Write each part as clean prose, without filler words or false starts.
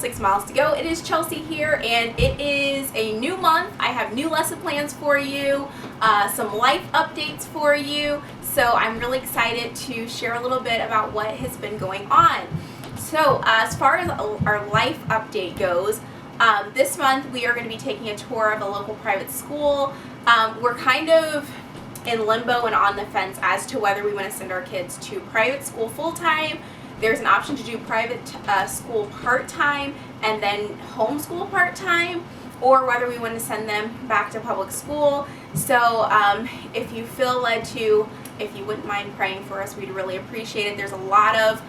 6 miles to go. It is Chelsea here, and it is a new month. I have new lesson plans for you, some life updates for you, so I'm really excited to share a little bit about what has been going on. So as far as our life update goes, this month we are going to be taking a tour of a local private school. We're kind of in limbo and on the fence as to whether we want to send our kids to private school full-time. There's an option to do private school part-time and then homeschool part-time, or whether we want to send them back to public school. So if you feel led to, if you wouldn't mind praying for us, we'd really appreciate it. There's a lot of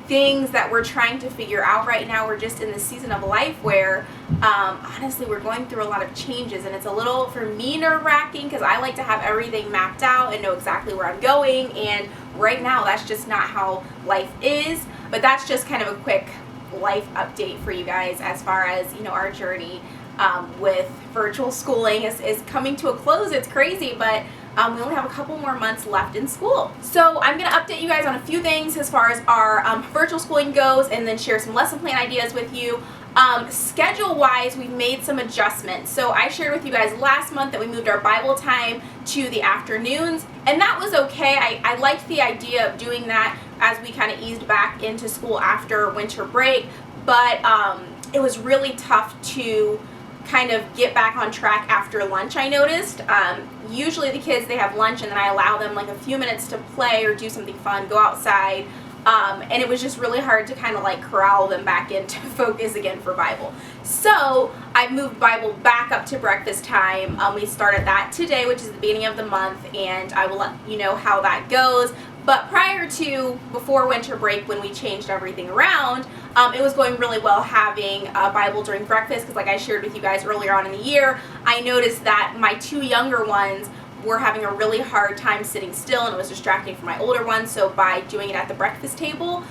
things that we're trying to figure out right now. We're just in the season of life where honestly we're going through a lot of changes, and it's a little, for me, nerve-wracking because I like to have everything mapped out and know exactly where I'm going, and right now that's just not how life is. But that's just kind of a quick life update for you guys as far as, you know, our journey with virtual schooling is coming to a close. It's crazy, but we only have a couple more months left in school. So I'm going to update you guys on a few things as far as our virtual schooling goes, and then share some lesson plan ideas with you. Schedule-wise, we've made some adjustments. So I shared with you guys last month that we moved our Bible time to the afternoons, and that was okay. I liked the idea of doing that as we kind of eased back into school after winter break, but it was really tough to kind of get back on track after lunch, I noticed. Usually the kids, they have lunch and then I allow them like a few minutes to play or do something fun, go outside, and it was just really hard to kind of like corral them back into focus again for Bible. So I moved Bible back up to breakfast time. We started that today, which is the beginning of the month, and I will let you know how that goes. But before winter break, when we changed everything around, it was going really well having Bible during breakfast, because like I shared with you guys earlier on in the year, I noticed that my two younger ones were having a really hard time sitting still, and it was distracting for my older ones. So by doing it at the breakfast table,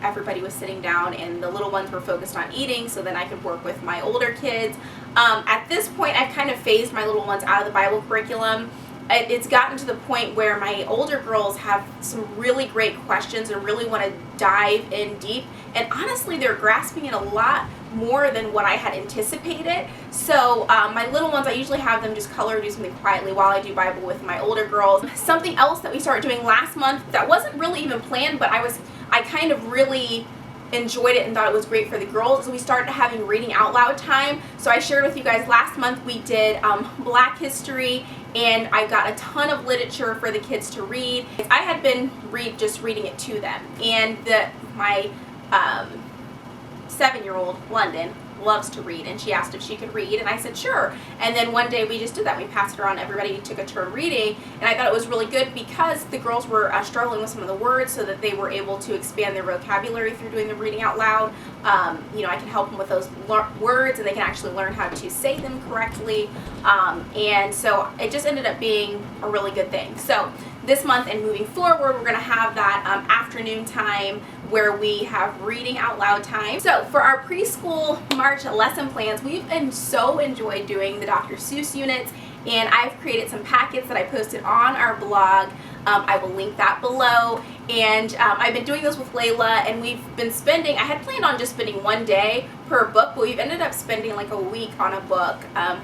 everybody was sitting down and the little ones were focused on eating, so then I could work with my older kids. At this point, I've kind of phased my little ones out of the Bible curriculum. It's gotten to the point where my older girls have some really great questions and really want to dive in deep, and honestly they're grasping it a lot more than what I had anticipated. So my little ones, I usually have them just color or do something quietly while I do Bible with my older girls. Something else that we started doing last month that wasn't really even planned, but I kind of really enjoyed it and thought it was great for the girls, so we started having reading out loud time. So I shared with you guys last month we did Black history, and I got a ton of literature for the kids to read. I had been just reading it to them, and my 7-year-old London loves to read, and she asked if she could read, and I said sure. And then one day we just did that. We passed it around, everybody took a turn reading, and I thought it was really good because the girls were struggling with some of the words, so that they were able to expand their vocabulary through doing the reading out loud. You know, I can help them with those words, and they can actually learn how to say them correctly, and so it just ended up being a really good thing. So this month and moving forward, we're going to have that afternoon time where we have reading out loud time. So for our preschool March lesson plans, we've so enjoyed doing the Dr. Seuss units, and I've created some packets that I posted on our blog. I will link that below, and I've been doing this with Layla, and we've been spending, I had planned on just spending one day per book, but we've ended up spending like a week on a book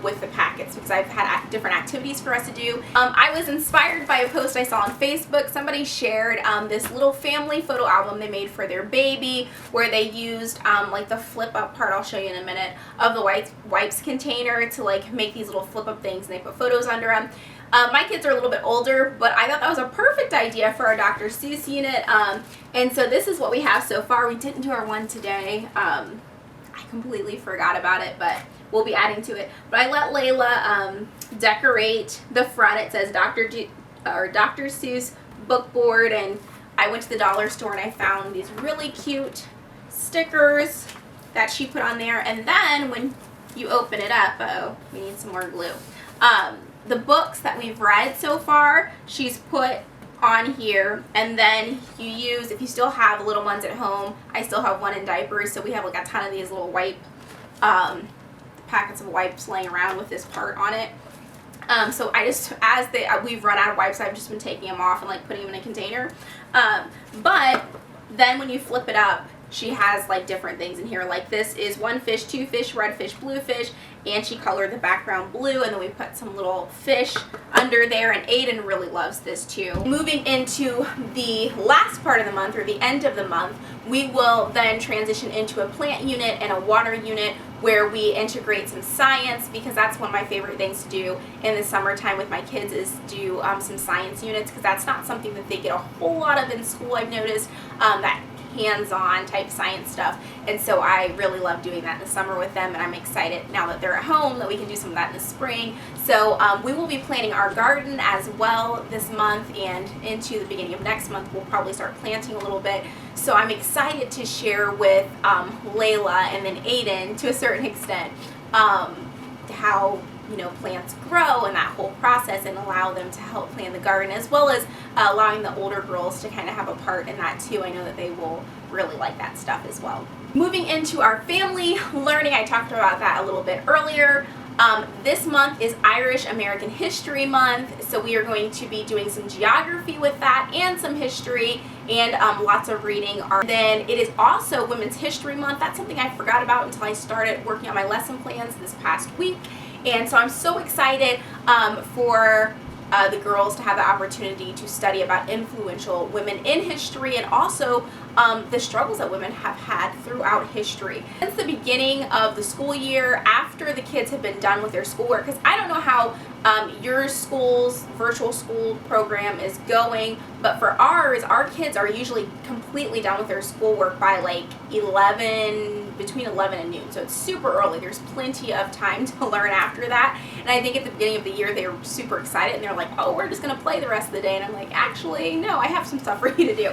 with the packets, because I've had different activities for us to do. I was inspired by a post I saw on Facebook. Somebody shared this little family photo album they made for their baby, where they used like the flip up part, I'll show you in a minute, of the wipes container to like make these little flip up things, and they put photos under them. My kids are a little bit older, but I thought that was a perfect idea for our Dr. Seuss unit, and so this is what we have so far. We didn't do our one today. I completely forgot about it, but we'll be adding to it. But I let Layla decorate the front. It says Dr. Seuss book board, and I went to the dollar store and I found these really cute stickers that she put on there. And then when you open it up, we need some more glue. The books that we've read so far, she's put on here, and then you use, if you still have little ones at home, I still have one in diapers, so we have like a ton of these little packets of wipes laying around with this part on it. So I just, we've run out of wipes, I've just been taking them off and like putting them in a container. But then when you flip it up, she has like different things in here. Like this is 1 fish, 2 fish, red fish, blue fish, and she colored the background blue, and then we put some little fish under there, and Aiden really loves this too. Moving into the last part of the month, or the end of the month, we will then transition into a plant unit and a water unit where we integrate some science, because that's one of my favorite things to do in the summertime with my kids, is do some science units, because that's not something that they get a whole lot of in school, I've noticed, that hands-on type science stuff. And so I really love doing that in the summer with them, and I'm excited now that they're at home that we can do some of that in the spring. So we will be planting our garden as well this month, and into the beginning of next month we'll probably start planting a little bit. So I'm excited to share with Layla and then Aiden, to a certain extent, how plants grow and that whole process, and allow them to help plan the garden, as well as allowing the older girls to kind of have a part in that too. I know that they will really like that stuff as well. Moving into our family learning, I talked about that a little bit earlier. This month is Irish American History Month, so we are going to be doing some geography with that, and some history, and lots of reading. Then it is also Women's History Month. That's something I forgot about until I started working on my lesson plans this past week. And so I'm so excited for the girls to have the opportunity to study about influential women in history, and also the struggles that women have had throughout history. Since the beginning of the school year, after the kids have been done with their schoolwork, because I don't know how your school's virtual school program is going, but for ours, our kids are usually completely done with their schoolwork by like between 11 and noon. So it's super early. There's plenty of time to learn after that. And I think at the beginning of the year, they were super excited, and they're like, oh, we're just going to play the rest of the day. And I'm like, actually, no, I have some stuff for you to do.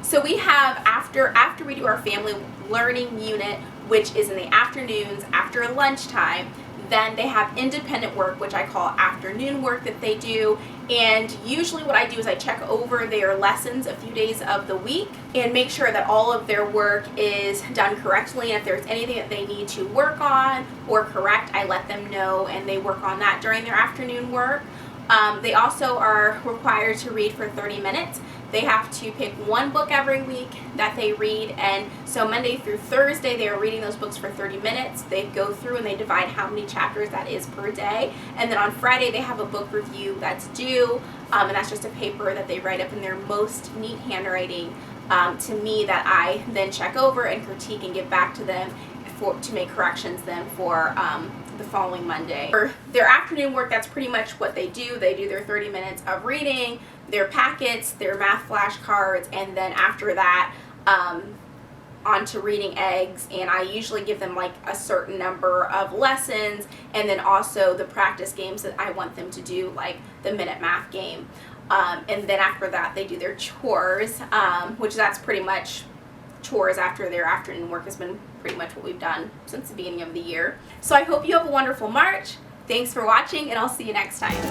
So we have, after we do our family learning unit, which is in the afternoons after lunchtime, then they have independent work, which I call afternoon work, that they do. And usually what I do is I check over their lessons a few days of the week and make sure that all of their work is done correctly. And if there's anything that they need to work on or correct, I let them know, and they work on that during their afternoon work. They also are required to read for 30 minutes. They have to pick one book every week that they read, and so Monday through Thursday they are reading those books for 30 minutes. They go through and they divide how many chapters that is per day, and then on Friday they have a book review that's due, and that's just a paper that they write up in their most neat handwriting to me, that I then check over and critique and give back to them to make corrections then for the following Monday. For their afternoon work, that's pretty much what they do. They do their 30 minutes of reading, their packets, their math flashcards, and then after that on to reading eggs. And I usually give them like a certain number of lessons, and then also the practice games that I want them to do, like the minute math game. And then after that they do their chores, which that's pretty much chores after their afternoon work has been pretty much what we've done since the beginning of the year. So I hope you have a wonderful March. Thanks for watching, and I'll see you next time.